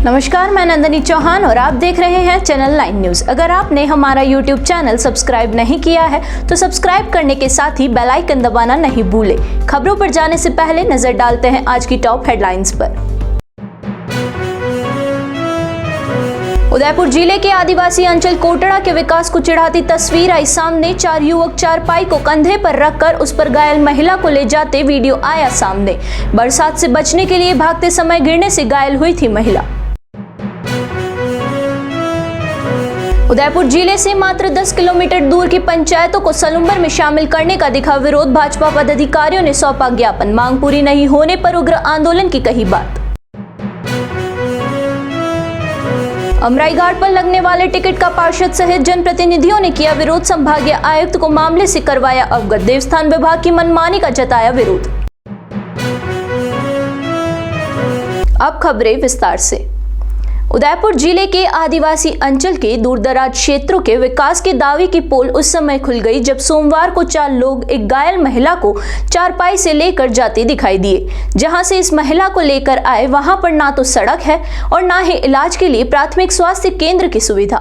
नमस्कार, मैं नंदनी चौहान और आप देख रहे हैं चैनल 9 न्यूज। अगर आपने हमारा यूट्यूब चैनल सब्सक्राइब नहीं किया है तो सब्सक्राइब करने के साथ ही बेल आइकन दबाना नहीं भूलें। खबरों पर जाने से पहले नजर डालते हैं आज की टॉप हेडलाइंस पर। उदयपुर जिले के आदिवासी अंचल कोटड़ा के विकास को चिढ़ाती तस्वीर आई सामने। 4 युवक चारपाई को कंधे पर रखकर उस पर घायल महिला को ले जाते वीडियो आया सामने। बरसात से बचने के लिए भागते समय गिरने से घायल हुई थी महिला। उदयपुर जिले से मात्र 10 किलोमीटर दूर की पंचायतों को सलुम्बर में शामिल करने का दिखा विरोध। भाजपा पदाधिकारियों ने सौंपा ज्ञापन। मांग पूरी नहीं होने पर उग्र आंदोलन की कही बात। अमराई घाट पर लगने वाले टिकट का पार्षद सहित जनप्रतिनिधियों ने किया विरोध। संभागीय आयुक्त को मामले से करवाया अवगत। देवस्थान विभाग की मनमानी का जताया विरोध। अब खबरें विस्तार से। उदयपुर जिले के आदिवासी अंचल के दूरदराज क्षेत्रों के विकास के दावे की पोल उस समय खुल गई जब सोमवार को 4 लोग एक घायल महिला को चारपाई से लेकर जाते दिखाई दिए। जहां से इस महिला को लेकर आए वहां पर ना तो सड़क है और ना ही इलाज के लिए प्राथमिक स्वास्थ्य केंद्र की सुविधा।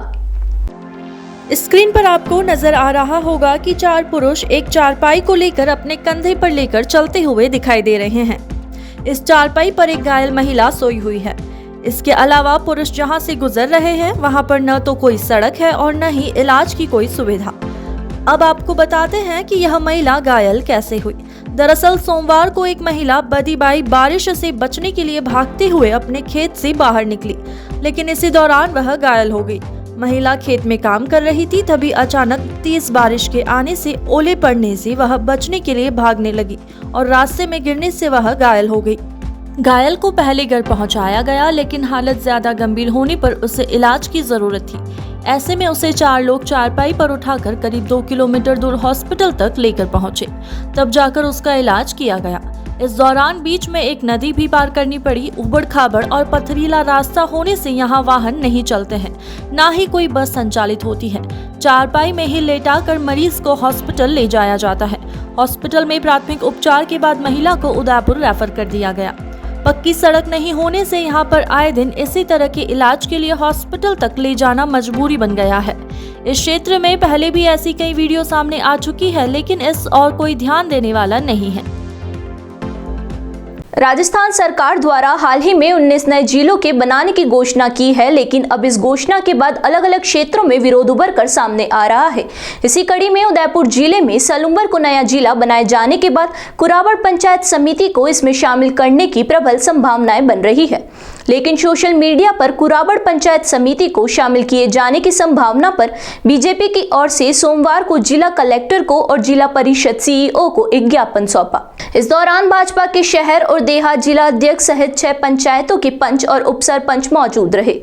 स्क्रीन पर आपको नजर आ रहा होगा कि 4 पुरुष एक चारपाई को लेकर अपने कंधे पर लेकर चलते हुए दिखाई दे रहे हैं। इस चारपाई पर एक घायल महिला सोई हुई है। इसके अलावा पुरुष जहां से गुजर रहे हैं वहां पर न तो कोई सड़क है और न ही इलाज की कोई सुविधा। अब आपको बताते हैं कि यह महिला घायल कैसे हुई। दरअसल सोमवार को एक महिला बदीबाई बारिश से बचने के लिए भागते हुए अपने खेत से बाहर निकली, लेकिन इसी दौरान वह घायल हो गई। महिला खेत में काम कर रही थी, तभी अचानक तेज बारिश के आने से ओले पड़ने से वह बचने के लिए भागने लगी और रास्ते में गिरने से वह घायल हो गई। घायल को पहले घर पहुंचाया गया, लेकिन हालत ज्यादा गंभीर होने पर उसे इलाज की जरूरत थी। ऐसे में उसे 4 लोग चारपाई पर उठाकर करीब 2 किलोमीटर दूर हॉस्पिटल तक लेकर पहुंचे, तब जाकर उसका इलाज किया गया। इस दौरान बीच में एक नदी भी पार करनी पड़ी। उबड़ खाबड़ और पथरीला रास्ता होने से यहाँ वाहन नहीं चलते हैं, ना ही कोई बस संचालित होती है। चारपाई में ही लेटाकर मरीज को हॉस्पिटल ले जाया जाता है। हॉस्पिटल में प्राथमिक उपचार के बाद महिला को उदयपुर रेफर कर दिया गया। पक्की सड़क नहीं होने से यहाँ पर आए दिन इसी तरह के इलाज के लिए हॉस्पिटल तक ले जाना मजबूरी बन गया है। इस क्षेत्र में पहले भी ऐसी कई वीडियो सामने आ चुकी है, लेकिन इस और कोई ध्यान देने वाला नहीं है। राजस्थान सरकार द्वारा हाल ही में 19 नए जिलों के बनाने की घोषणा की है, लेकिन अब इस घोषणा के बाद अलग अलग क्षेत्रों में विरोध उभर कर सामने आ रहा है। इसी कड़ी में उदयपुर जिले में सलुम्बर को नया जिला बनाए जाने के बाद कुराबड़ पंचायत समिति को इसमें शामिल करने की प्रबल संभावनाएं बन रही है। लेकिन सोशल मीडिया पर कुराबड़ पंचायत समिति को शामिल किए जाने की संभावना पर बीजेपी की ओर से सोमवार को जिला कलेक्टर को और जिला परिषद सीईओ को एक ज्ञापन सौंपा। इस दौरान भाजपा के शहर और देहात जिला अध्यक्ष सहित 6 पंचायतों के पंच और उप सरपंच मौजूद रहे।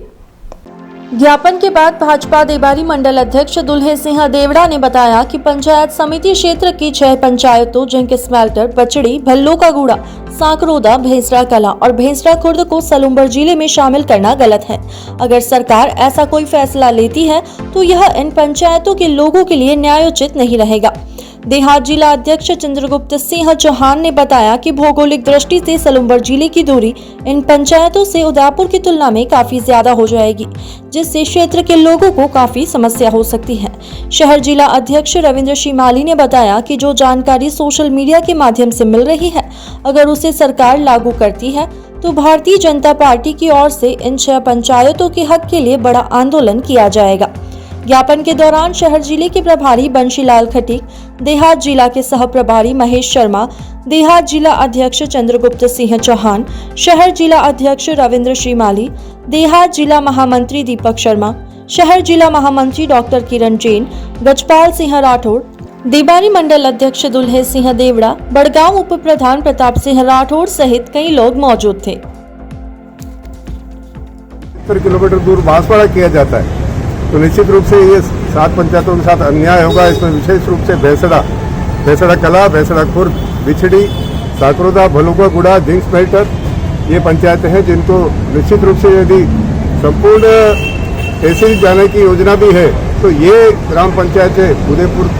ज्ञापन के बाद भाजपा देबारी मंडल अध्यक्ष दुल्हे सिंह देवड़ा ने बताया कि पंचायत समिति क्षेत्र की 6 पंचायतों जिंकस्मेल्टर, बचड़ी, भल्लो का गूड़ा, सांकरोदा, भेंसरा कला और भेंसरा खुर्द को सलुम्बर जिले में शामिल करना गलत है। अगर सरकार ऐसा कोई फैसला लेती है तो यह इन पंचायतों के लोगों के लिए न्यायोचित नहीं रहेगा। देहात जिला अध्यक्ष चंद्रगुप्त सिंह चौहान ने बताया कि भौगोलिक दृष्टि से सलुम्बर जिले की दूरी इन पंचायतों से उदयपुर की तुलना में काफी ज्यादा हो जाएगी, जिससे क्षेत्र के लोगों को काफी समस्या हो सकती है। शहर जिला अध्यक्ष रविंद्र शिमाली ने बताया कि जो जानकारी सोशल मीडिया के माध्यम से मिल रही है, अगर उसे सरकार लागू करती है तो भारतीय जनता पार्टी की ओर से इन 6 पंचायतों के हक के लिए बड़ा आंदोलन किया जाएगा। ज्ञापन के दौरान शहर जिले के प्रभारी बंशीलाल खटीक, देहात जिला के सह प्रभारी महेश शर्मा, देहात जिला अध्यक्ष चंद्रगुप्त सिंह चौहान, शहर जिला अध्यक्ष रविंद्र श्रीमाली, देहात जिला महामंत्री दीपक शर्मा, शहर जिला महामंत्री डॉक्टर किरण जैन, गजपाल सिंह राठौड़, देबारी मंडल अध्यक्ष दुल्हे सिंह देवड़ा, बड़गांव उप प्रधान प्रताप सिंह राठौड़ सहित कई लोग मौजूद थे। 70 किलोमीटर दूर बांसवाड़ा किया जाता है तो निश्चित रूप से ये 7 पंचायतों के साथ अन्याय होगा। इसमें विशेष रूप से भैंसड़ा कला, भैंसड़ा खुर्द, बिछड़ी, सांकरोदा, भलुका गुड़ा, जिंकस्मेल्टर ये पंचायतें हैं जिनको निश्चित रूप से यदि संपूर्ण तहसील जाने की योजना भी है तो ये ग्राम पंचायतें उदयपुर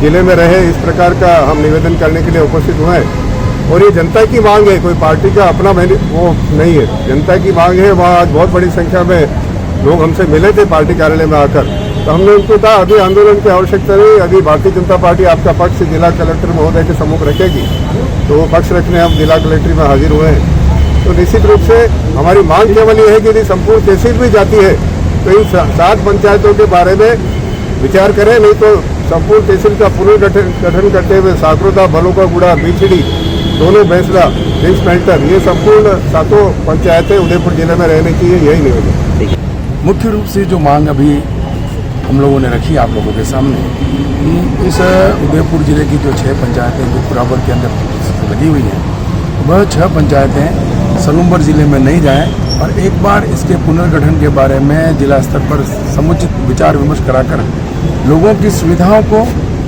जिले में रहे, इस प्रकार का हम निवेदन करने के लिए उपस्थित हुए हैं। और ये जनता की मांग है, कोई पार्टी का अपना वो नहीं है, जनता की मांग है। वहाँ आज बहुत बड़ी संख्या में लोग हमसे मिले थे पार्टी कार्यालय में आकर, तो हमने उनको कहा अभी आंदोलन की आवश्यकता नहीं, अभी भारतीय जनता पार्टी आपका पक्ष जिला कलेक्टर महोदय के सम्मुख रखेगी। तो वो पक्ष रखने हम जिला कलेक्ट्री में हाजिर हुए हैं। तो निश्चित रूप से हमारी मांग केवल ये है कि यदि संपूर्ण तहसील भी जाती है तो इन 7 पंचायतों के बारे में विचार करें, नहीं तो संपूर्ण तहसील का पुनर्गठन करते हुए साकरोदा, भलोकागुड़ा, बिछड़ी, दोनों भैंसला, रिंच मेल्टर, ये संपूर्ण 7 पंचायतें उदयपुर जिले में रहने चाहिए, यही निवेदन। मुख्य रूप से जो मांग अभी हम लोगों ने रखी आप लोगों के सामने कि इस उदयपुर जिले की जो 6 पंचायतें जो बराबर के अंदर लगी हुई हैं, वह 6 पंचायतें सलूम्बर जिले में नहीं जाएं और एक बार इसके पुनर्गठन के बारे में जिला स्तर पर समुचित विचार विमर्श कराकर लोगों की सुविधाओं को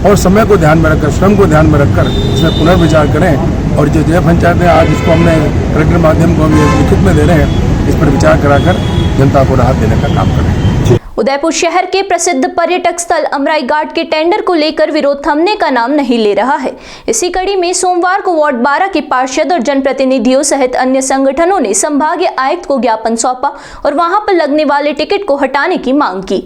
और समय को ध्यान में रखकर, श्रम को ध्यान में रखकर इसमें पुनर्विचार करें। और जो 6 पंचायतें आज इसको हमने कलेक्टर माध्यम को हम लिखित में दे रहे हैं, इस पर विचार कराकर जनता को राहत देने का काम करें। उदयपुर शहर के प्रसिद्ध पर्यटक स्थल अमराई घाट के टेंडर को लेकर विरोध थमने का नाम नहीं ले रहा है। इसी कड़ी में सोमवार को वार्ड 12 के पार्षद और जनप्रतिनिधियों सहित अन्य संगठनों ने संभागीय आयुक्त को ज्ञापन सौंपा और वहां पर लगने वाले टिकट को हटाने की मांग की।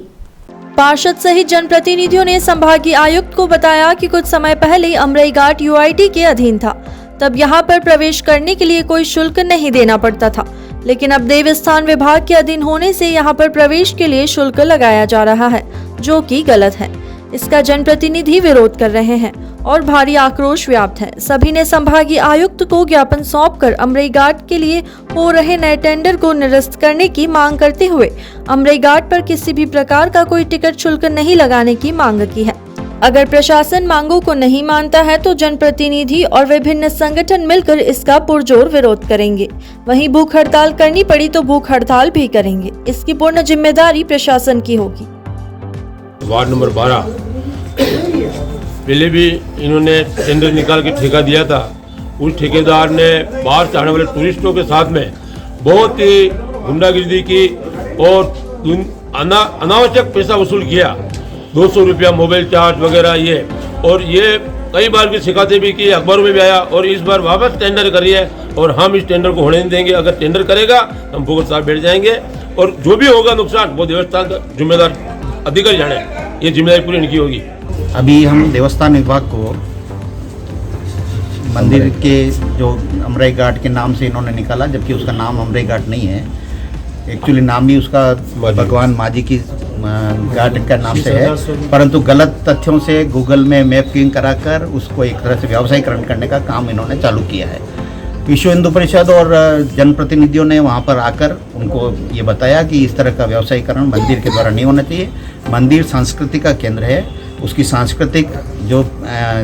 पार्षद सहित जनप्रतिनिधियों ने संभागीय आयुक्त को बताया कि कुछ समय पहले अमराई घाट यूआईडी के अधीन था, तब यहाँ पर प्रवेश करने के लिए कोई शुल्क नहीं देना पड़ता था, लेकिन अब देवस्थान विभाग के अधीन होने से यहाँ पर प्रवेश के लिए शुल्क लगाया जा रहा है, जो कि गलत है। इसका जनप्रतिनिधि विरोध कर रहे हैं और भारी आक्रोश व्याप्त है। सभी ने संभागीय आयुक्त को ज्ञापन सौंपकर अमराई घाट के लिए हो रहे नए टेंडर को निरस्त करने की मांग करते हुए अमराई घाट पर किसी भी प्रकार का कोई टिकट शुल्क नहीं लगाने की मांग की है। अगर प्रशासन मांगों को नहीं मानता है तो जनप्रतिनिधि और विभिन्न संगठन मिलकर इसका पुरजोर विरोध करेंगे। वहीं भूख हड़ताल करनी पड़ी तो भूख हड़ताल भी करेंगे। इसकी पूर्ण जिम्मेदारी प्रशासन की होगी। वार्ड नंबर 12 पहले भी इन्होंने टेंडर निकाल के ठेका दिया था। उस ठेकेदार ने बाहर से आने वाले टूरिस्टों के साथ में बहुत ही गुंडागिर्दी की और अनावश्यक पैसा वसूल किया। 200 रुपया मोबाइल चार्ज वगैरह ये, और ये कई बार की शिकायतें भी की, अखबारों में भी आया, और इस बार वापस टेंडर करी है और हम इस टेंडर को होने नहीं देंगे। अगर टेंडर करेगा हम भूख साथ बैठ जाएंगे और जो भी होगा नुकसान वो देवस्थान का जिम्मेदार अधिकारी जाने, ये जिम्मेदारी पूरी इनकी होगी। अभी हम देवस्थान विभाग को मंदिर के जो अमराई घाट के नाम से इन्होंने निकाला, जबकि उसका नाम अमराई घाट नहीं है। एक्चुअली नाम भी उसका भगवान माजी की घाट का नाम से है, परंतु गलत तथ्यों से गूगल में मैपिंग कराकर उसको एक तरह से व्यावसायीकरण करने का काम इन्होंने चालू किया है। विश्व हिंदू परिषद और जनप्रतिनिधियों ने वहाँ पर आकर उनको ये बताया कि इस तरह का व्यावसायीकरण मंदिर के द्वारा नहीं होना चाहिए। मंदिर संस्कृति का केंद्र है, उसकी सांस्कृतिक जो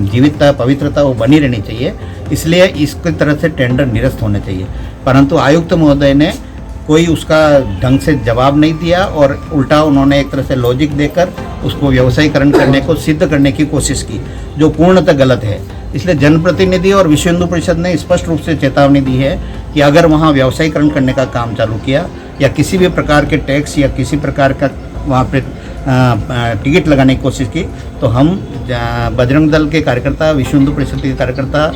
जीवितता, पवित्रता वो बनी रहनी चाहिए, इसलिए इसकी तरह से टेंडर निरस्त होने चाहिए। परंतु आयुक्त महोदय ने कोई उसका ढंग से जवाब नहीं दिया और उल्टा उन्होंने एक तरह से लॉजिक देकर उसको व्यावसायीकरण करने को सिद्ध करने की कोशिश की, जो पूर्णतः गलत है। इसलिए जनप्रतिनिधि और विश्व हिंदू परिषद ने स्पष्ट रूप से चेतावनी दी है कि अगर वहाँ व्यावसायीकरण करने का काम चालू किया या किसी भी प्रकार के टैक्स या किसी प्रकार का वहाँ पे टिकट लगाने की कोशिश की, तो हम बजरंग दल के कार्यकर्ता, विश्व हिंदू परिषद के कार्यकर्ता,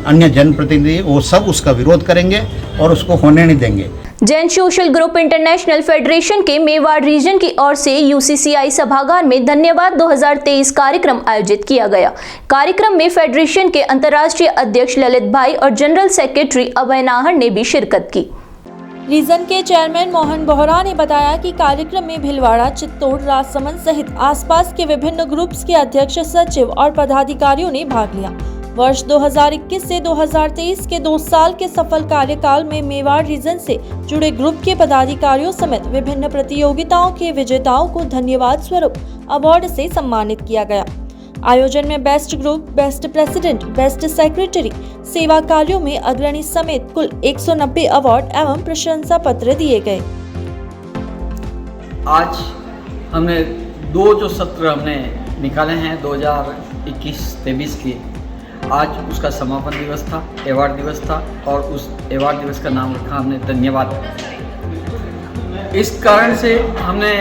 अन्य जनप्रतिनिधि वो सब उसका विरोध करेंगे और उसको होने नहीं देंगे। Jain social group international federation के मेवाड़ रीजन की ओर से यूसीसीआई सभागार में धन्यवाद 2023 कार्यक्रम आयोजित किया गया। कार्यक्रम में फेडरेशन के अंतर्राष्ट्रीय अध्यक्ष ललित भाई और जनरल सेक्रेटरी अभय नाहर ने भी शिरकत की। रीजन के चेयरमैन मोहन बोहरा ने बताया कि कार्यक्रम में भिलवाड़ा, चित्तौड़, राजसमंद सहित आसपास के विभिन्न ग्रुप्स के अध्यक्ष, सचिव और पदाधिकारियों ने भाग लिया। वर्ष 2021 से 2023 के 2 साल के सफल कार्यकाल में मेवाड़ रीजन से जुड़े ग्रुप के पदाधिकारियों समेत विभिन्न प्रतियोगिताओं के विजेताओं को धन्यवाद स्वरूप अवार्ड से सम्मानित किया गया। आयोजन में best group, best president, best secretary, सेवा कार्यों में अग्रणी समेत कुल 190 अवार्ड एवं प्रशंसा पत्र दिए गए। आज हमने 2 जो सत्र हमने निकाले हैं 2021-23 के, आज उसका समापन दिवस था, अवार्ड दिवस था, और उस अवार्ड दिवस का नाम रखा हमने धन्यवाद। इस कारण से हमने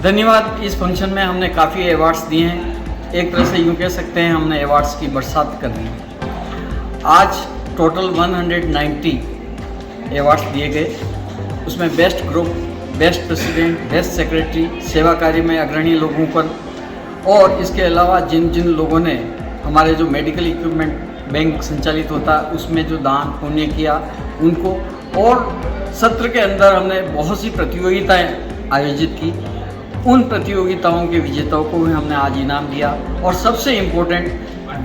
धन्यवाद, इस फंक्शन में हमने काफ़ी अवार्ड्स दिए हैं। एक तरह से यूँ कह सकते हैं हमने अवार्ड्स की बरसात कर दी। आज टोटल 190 अवार्ड्स दिए गए। उसमें best group, best president, best secretary, सेवा कार्य में अग्रणी लोगों पर, और इसके अलावा जिन जिन लोगों ने हमारे जो मेडिकल इक्विपमेंट बैंक संचालित होता है उसमें जो दान पुण्य किया उनको, और सत्र के अंदर हमने बहुत सी प्रतियोगिताएं आयोजित की। उन प्रतियोगिताओं के विजेताओं को भी हमने आज इनाम दिया। और सबसे इम्पोर्टेंट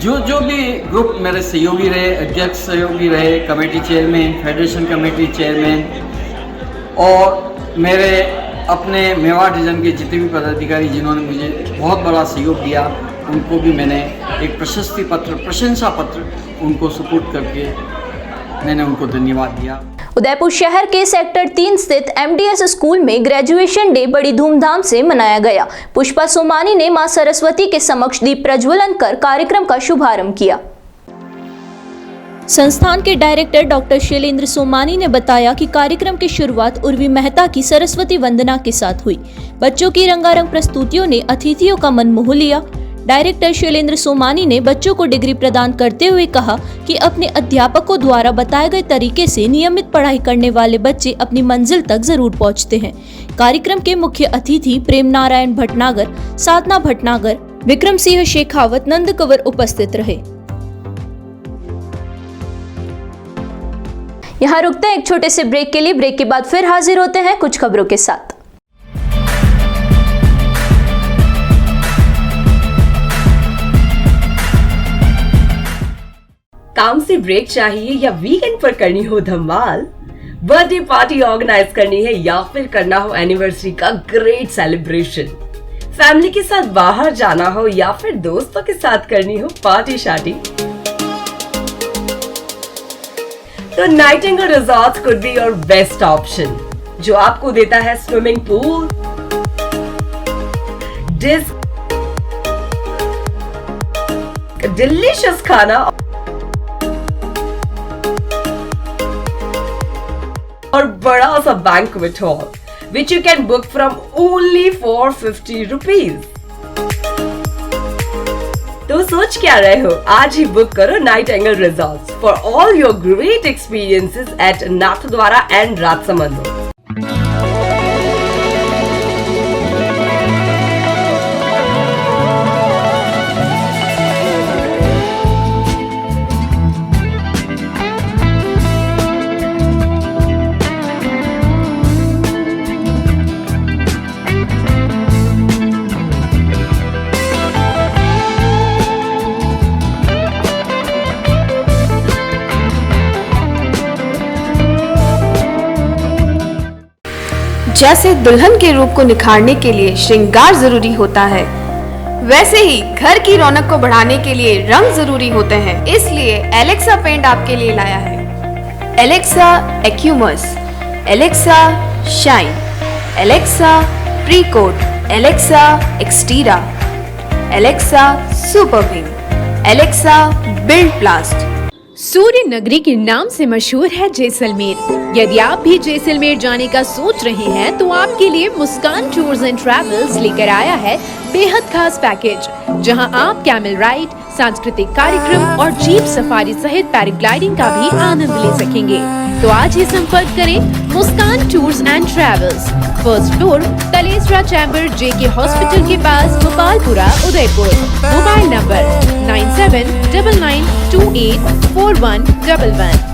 जो भी ग्रुप मेरे सहयोगी रहे, अध्यक्ष सहयोगी रहे, committee chairman, federation committee chairman, और मेरे अपने मेवाड़ रीजन के जितने भी पदाधिकारी जिन्होंने मुझे बहुत बड़ा सहयोग दिया, उनको भी मैंने एक प्रशस्ति पत्र, प्रशंसा पत्र उनको सुपुर्द करके मैंने उनको धन्यवाद दिया। उदयपुर शहर के सेक्टर 3 स्थित MDS स्कूल में ग्रेजुएशन डे बड़ी धूमधाम से मनाया गया। पुष्पा सोमानी ने मां सरस्वती के समक्ष दीप प्रज्वलन कर कार्यक्रम का शुभारंभ किया। संस्थान के डायरेक्टर डॉक्टर शैलेंद्र सोमानी ने बताया कि कार्यक्रम की शुरुआत उर्वी मेहता की सरस्वती वंदना के साथ हुई। बच्चों की रंगारंग प्रस्तुतियों ने अतिथियों का मन मोह लिया। डायरेक्टर शैलेंद्र सोमानी ने बच्चों को डिग्री प्रदान करते हुए कहा कि अपने अध्यापकों द्वारा बताए गए तरीके से नियमित पढ़ाई करने वाले बच्चे अपनी मंजिल तक जरूर पहुंचते हैं। कार्यक्रम के मुख्य अतिथि प्रेम नारायण भटनागर, साधना भटनागर, विक्रम सिंह शेखावत, नंद कंवर उपस्थित रहे। यहाँ रुकते हैं एक छोटे से ब्रेक के लिए। ब्रेक के बाद फिर हाजिर होते हैं कुछ खबरों के साथ। काम से ब्रेक चाहिए या वीकेंड पर करनी हो धमाल, बर्थडे पार्टी ऑर्गेनाइज करनी है या फिर करना हो एनिवर्सरी का ग्रेट सेलिब्रेशन, फैमिली के साथ बाहर जाना हो या फिर दोस्तों के साथ करनी हो पार्टी शार्टी, तो Nightingale resort could be your best option, जो आपको देता है स्विमिंग पूल, डिलीशियस खाना और बड़ा सा banquet hall, which you can book from only for 50 rupees। तो सोच क्या रहे हो, आज ही बुक करो Nightingale resorts for all your great experiences at Nathdwara and Rajsamand. जैसे दुल्हन के रूप को निखारने के लिए श्रृंगार जरूरी होता है, वैसे ही घर की रौनक को बढ़ाने के लिए रंग जरूरी होते हैं। इसलिए एलेक्सा पेंट आपके लिए लाया है Alexa Acumus, Alexa Shine, Alexa Precoat, Alexa Extera, Alexa Superwing, Alexa Build Plast. सूर्य नगरी के नाम से मशहूर है जैसलमेर। यदि आप भी जैसलमेर जाने का सोच रहे हैं तो आपके लिए मुस्कान टूर्स एंड ट्रैवल्स लेकर आया है बेहद खास पैकेज, जहां आप कैमल राइड, सांस्कृतिक कार्यक्रम और जीप सफारी सहित पैराग्लाइडिंग का भी आनंद ले सकेंगे। तो आज ही संपर्क करें Muskan Tours and Travels, first floor, Talesara chamber, JK hospital के पास, गोपालपुरा, उदयपुर। Mobile number 9799284111।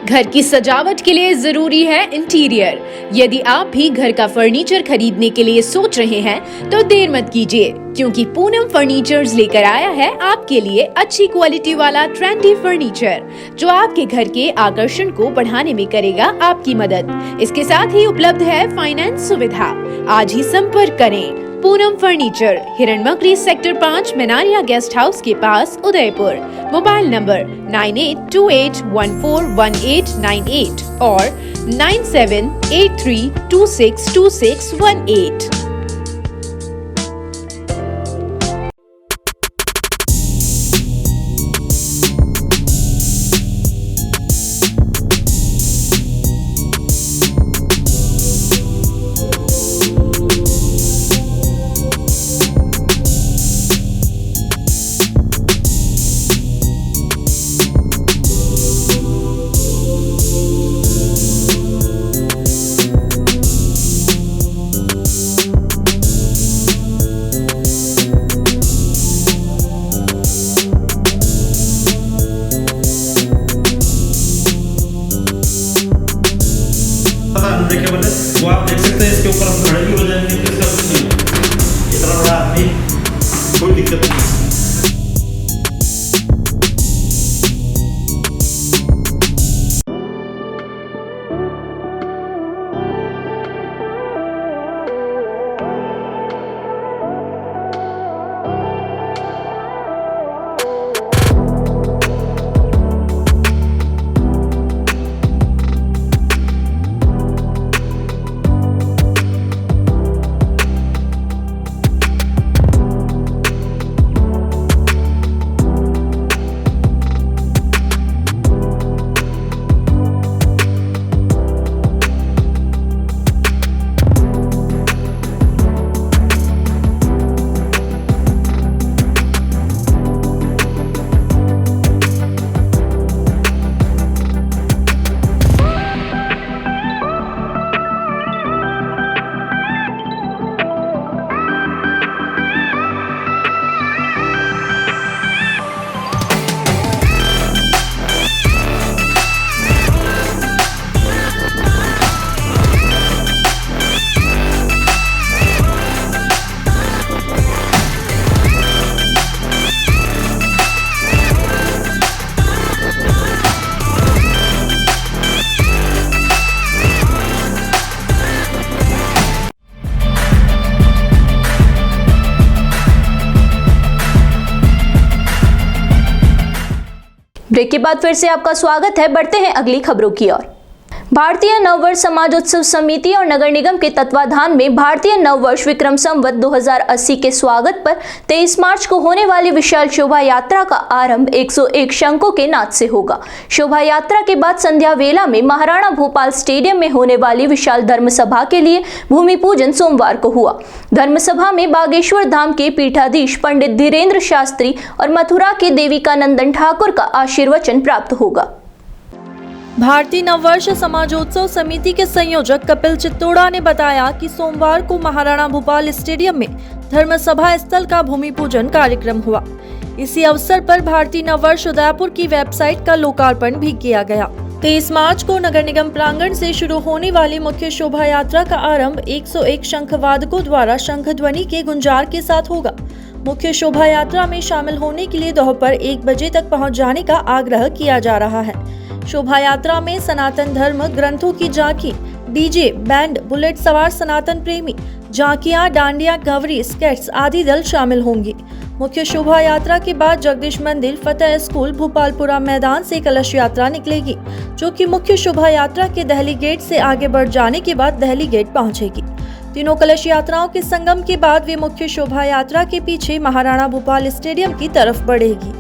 घर की सजावट के लिए जरूरी है इंटीरियर। यदि आप भी घर का फर्नीचर खरीदने के लिए सोच रहे हैं तो देर मत कीजिए, क्योंकि पूनम फर्नीचर्स लेकर आया है आपके लिए अच्छी क्वालिटी वाला ट्रेंडी फर्नीचर, जो आपके घर के आकर्षण को बढ़ाने में करेगा आपकी मदद। इसके साथ ही उपलब्ध है फाइनेंस सुविधा। आज ही संपर्क करें Poonam furniture, Hiranmagri sector 5, Menaria guest house के पास, उदयपुर। मोबाइल नंबर 9828141898 और 9783262618। अनब्रेकेबल है, वो आप देख सकते हैं। इसके ऊपर हम खड़े भी हो जाएंगे, इसका कुछ नहीं है। इतना बड़ा आदमी, कोई दिक्कत नहीं। ब्रेक के बाद फिर से आपका स्वागत है। बढ़ते हैं अगली खबरों की ओर। भारतीय नववर्ष समाजोत्सव समिति और नगर निगम के तत्वाधान में भारतीय नववर्ष विक्रम संवत 2080 के स्वागत पर 23 मार्च को होने वाली विशाल शोभा यात्रा का आरंभ 101 शंखों के नाद से होगा। शोभा यात्रा के बाद संध्या वेला में महाराणा भोपाल स्टेडियम में होने वाली विशाल धर्म सभा के लिए भूमि पूजन सोमवार को हुआ। धर्म सभा में बागेश्वर धाम के पीठाधीश पंडित धीरेन्द्र शास्त्री और मथुरा के देविकानंदन ठाकुर का आशीर्वचन प्राप्त होगा। भारतीय नववर्ष समाजोत्सव समिति के संयोजक कपिल चित्तोड़ा ने बताया कि सोमवार को महाराणा भोपाल स्टेडियम में धर्म सभा स्थल का भूमि पूजन कार्यक्रम हुआ। इसी अवसर पर भारतीय नववर्ष उदयपुर की वेबसाइट का लोकार्पण भी किया गया। 23 मार्च को नगर निगम प्रांगण से शुरू होने वाली मुख्य शोभा यात्रा का आरंभ 101 शंख वादकों द्वारा शंख ध्वनि के गुंजार के साथ होगा। मुख्य शोभा यात्रा में शामिल होने के लिए दोपहर 1 बजे तक पहुंच जाने का आग्रह किया जा रहा है। शोभा यात्रा में सनातन धर्म ग्रंथों की झांकी, डीजे, बैंड, बुलेट सवार सनातन प्रेमी, झांकियां, डांडिया, गवरी, स्केट्स आदि दल शामिल होंगे। मुख्य शोभा यात्रा के बाद जगदीश मंदिर, फतेह स्कूल, भोपालपुरा मैदान से कलश यात्रा निकलेगी, जो कि मुख्य शोभा यात्रा के दहली गेट से आगे बढ़ जाने के बाद दहली गेट पहुंचेगी। तीनों कलश यात्राओं के संगम के बाद वे मुख्य शोभा यात्रा के पीछे महाराणा भोपाल स्टेडियम की तरफ बढ़ेगी।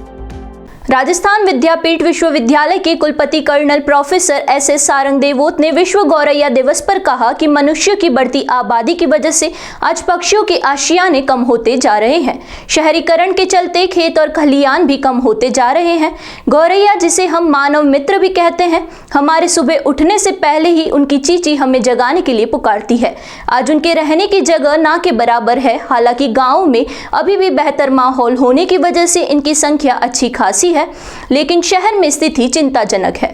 राजस्थान विद्यापीठ विश्वविद्यालय के कुलपति colonel professor S Sarang Devot ने विश्व गौरैया दिवस पर कहा कि मनुष्य की बढ़ती आबादी की वजह से आज पक्षियों के आशियाने कम होते जा रहे हैं। शहरीकरण के चलते खेत और खलियान भी कम होते जा रहे हैं। गौरैया, जिसे हम मानव मित्र भी कहते हैं, हमारे सुबह उठने से पहले ही उनकी चींची हमें जगाने के लिए पुकारती है। आज उनके रहने की जगह ना के बराबर है। हालांकि गाँव में अभी भी बेहतर माहौल होने की वजह से इनकी संख्या अच्छी खासी है, लेकिन शहर में स्थिति चिंताजनक है।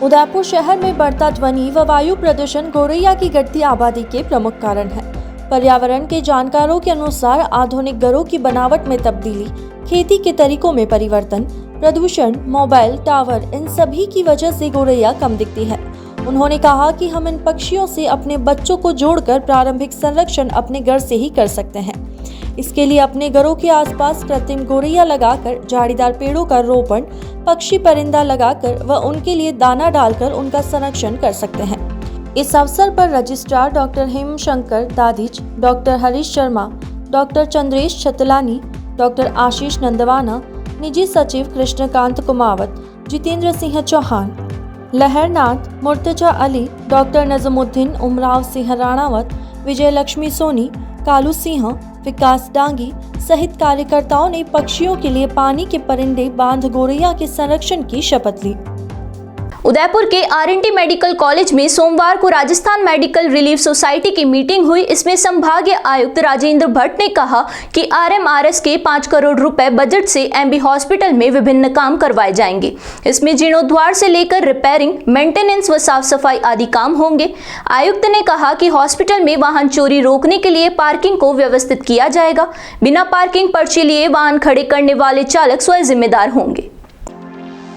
उदयपुर शहर में बढ़ता ध्वनि व वायु प्रदूषण गौरैया की घटती आबादी के प्रमुख कारण है। पर्यावरण के जानकारों के अनुसार आधुनिक घरों की बनावट में तब्दीली, खेती के तरीकों में परिवर्तन, प्रदूषण, मोबाइल टावर, इन सभी की वजह से गौरैया कम दिखती है। उन्होंने कहा कि हम इन पक्षियों से अपने बच्चों को जोड़कर प्रारंभिक संरक्षण अपने घर से ही कर सकते हैं। इसके लिए अपने घरों के आसपास कृत्रिम गौरैया लगाकर, झाड़ीदार पेड़ों का रोपण, पक्षी परिंदा लगाकर व उनके लिए दाना डालकर उनका संरक्षण कर सकते हैं। इस अवसर पर registrar doctor Hemshankar Dadhich, doctor Harish Sharma, doctor Chandresh Chhatlani, doctor Ashish Nandwana, निजी सचिव कृष्णकांत कुमावत, जितेंद्र सिंह चौहान, लहरनाथ, मुर्तजा अली, डॉक्टर नजमुद्दीन, उमराव सिंह राणावत, विजय लक्ष्मी सोनी, कालू सिंह, विकास डांगी सहित कार्यकर्ताओं ने पक्षियों के लिए पानी के परिंदे बांध गौरैया के संरक्षण की शपथ ली। उदयपुर के आरएनटी मेडिकल कॉलेज में सोमवार को राजस्थान मेडिकल रिलीफ सोसाइटी की मीटिंग हुई। इसमें संभागीय आयुक्त राजेंद्र भट्ट ने कहा कि आरएमआरएस के 5 करोड़ रुपए बजट से एमबी हॉस्पिटल में विभिन्न काम करवाए जाएंगे। इसमें जीर्णोद्वार से लेकर रिपेयरिंग, मेंटेनेंस व साफ सफाई आदि काम होंगे। आयुक्त ने कहा कि हॉस्पिटल में वाहन चोरी रोकने के लिए पार्किंग को व्यवस्थित किया जाएगा। बिना पार्किंग पर्ची लिए वाहन खड़े करने वाले चालक स्वयं जिम्मेदार होंगे।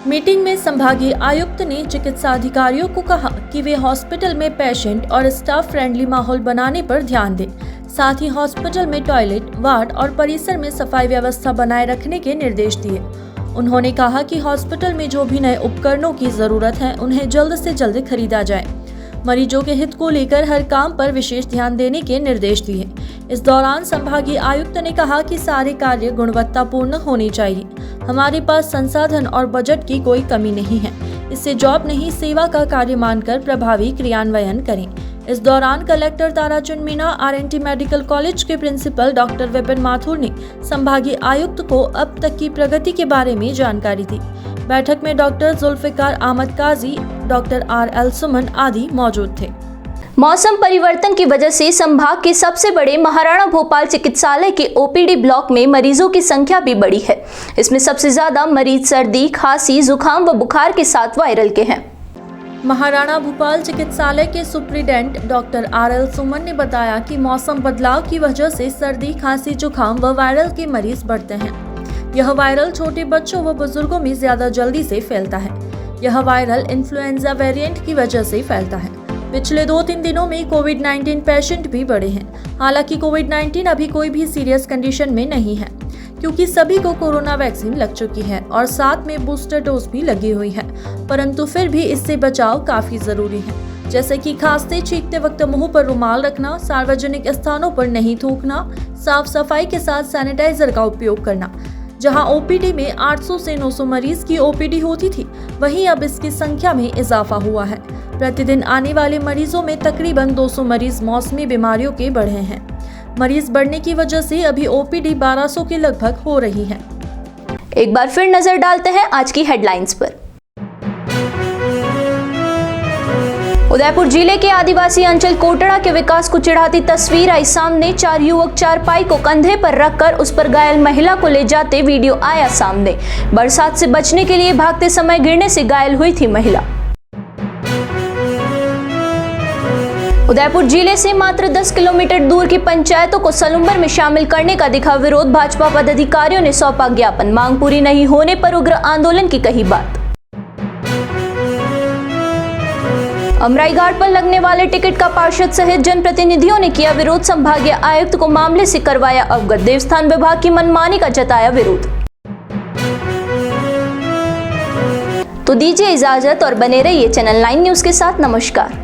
मीटिंग में संभागीय आयुक्त ने चिकित्सा अधिकारियों को कहा कि वे हॉस्पिटल में पेशेंट और स्टाफ फ्रेंडली माहौल बनाने पर ध्यान दें। साथ ही हॉस्पिटल में टॉयलेट, वार्ड और परिसर में सफाई व्यवस्था बनाए रखने के निर्देश दिए। उन्होंने कहा कि हॉस्पिटल में जो भी नए उपकरणों की जरूरत है उन्हें जल्द से जल्द खरीदा जाए। मरीजों के हित को लेकर हर काम पर विशेष ध्यान देने के निर्देश दिए। इस दौरान संभागीय आयुक्त ने कहा कि सारे कार्य गुणवत्तापूर्ण होने चाहिए। हमारे पास संसाधन और बजट की कोई कमी नहीं है। इससे जॉब नहीं, सेवा का कार्य मानकर प्रभावी क्रियान्वयन करें। इस दौरान collector Tarachand Meena, RNT medical college के प्रिंसिपल डॉक्टर विपिन माथुर ने संभागीय आयुक्त को अब तक की प्रगति के बारे में जानकारी दी। बैठक में डॉक्टर जुल्फिकार अहमद काजी, डॉक्टर RL सुमन आदि मौजूद थे। मौसम परिवर्तन की वजह से संभाग के सबसे बड़े महाराणा भोपाल चिकित्सालय के ओपीडी ब्लॉक में मरीजों की संख्या भी बढ़ी है। इसमें सबसे ज्यादा मरीज सर्दी, खांसी, जुकाम व बुखार के साथ वायरल के हैं। महाराणा भोपाल चिकित्सालय के सुप्रीडेंट डॉक्टर RL सुमन ने बताया कि मौसम बदलाव की वजह से सर्दी, खांसी, जुकाम व वायरल के मरीज बढ़ते हैं। यह वायरल छोटे बच्चों व बुजुर्गों में ज्यादा जल्दी से फैलता है। यह वायरल इन्फ्लुएंजा वेरिएंट की वजह से फैलता है। पिछले 2-3 दिनों में कोविड-19 पेशेंट भी बढ़े हैं। हालांकि कोविड-19 अभी कोई भी सीरियस कंडीशन में नहीं है, क्योंकि सभी को कोरोना वैक्सीन लग चुकी है और साथ में बूस्टर डोज भी लगी हुई है। परंतु फिर भी इससे बचाव काफी जरूरी है, जैसे कि खांसते छींकते वक्त मुंह पर रुमाल रखना, सार्वजनिक स्थानों पर नहीं थूकना, साफ सफाई के साथ सैनिटाइजर का उपयोग करना। जहां ओपीडी में 800 से 900 मरीज की ओपीडी होती थी, वहीं अब इसकी संख्या में इजाफा हुआ है। प्रतिदिन आने वाले मरीजों में तकरीबन 200 मरीज मौसमी बीमारियों के बढ़े हैं। मरीज बढ़ने की वजह से अभी ओपीडी 1200 के लगभग हो रही है। एक बार फिर नजर डालते हैं आज की हेडलाइंस पर। उदयपुर जिले के आदिवासी अंचल कोटड़ा के विकास को चिढ़ाती तस्वीर आई सामने। 4 युवक चारपाई को कंधे पर रखकर उस पर घायल महिला को ले जाते वीडियो आया सामने। बरसात से बचने के लिए भागते समय गिरने से घायल हुई थी महिला। उदयपुर जिले से मात्र 10 किलोमीटर दूर की पंचायतों को सलुम्बर में शामिल करने का दिखा विरोध। भाजपा पदाधिकारियों ने सौंपा ज्ञापन। मांग पूरी नहीं होने पर उग्र आंदोलन की कही बात। अमराई घाट पर लगने वाले टिकट का पार्षद सहित जनप्रतिनिधियों ने किया विरोध। संभागीय आयुक्त को मामले से करवाया अवगत। देवस्थान विभाग की मनमानी का जताया विरोध। तो दीजिए इजाजत और बने रहिए चैनल 9 न्यूज के साथ। नमस्कार।